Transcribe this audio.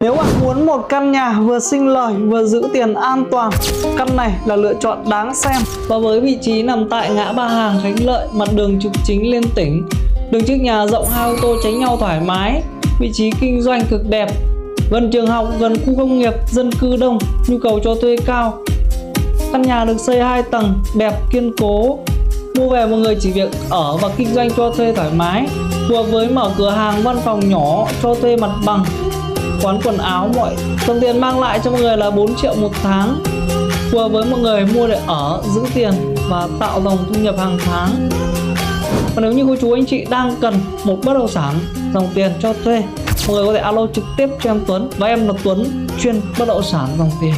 Nếu bạn muốn một căn nhà vừa sinh lời vừa giữ tiền an toàn, căn này là lựa chọn đáng xem. Và với vị trí nằm tại ngã ba Hàng Khánh Lợi, mặt đường trục chính liên tỉnh, đường trước nhà rộng, hai ô tô tránh nhau thoải mái, vị trí kinh doanh cực đẹp, gần trường học, gần khu công nghiệp, dân cư đông, nhu cầu cho thuê cao. Căn nhà được xây 2 tầng, đẹp kiên cố. Mua về mọi người chỉ việc ở và kinh doanh cho thuê thoải mái, phù hợp với mở cửa hàng văn phòng nhỏ, cho thuê mặt bằng, quán quần áo mọi. Tổng tiền mang lại cho mọi người là 4 triệu một tháng, phù hợp với mọi người mua để ở, giữ tiền và tạo dòng thu nhập hàng tháng. Còn nếu như cô chú anh chị đang cần một bất động sản dòng tiền cho thuê, mọi người có thể alo trực tiếp cho em Tuấn, và em là Tuấn, chuyên bất động sản dòng tiền.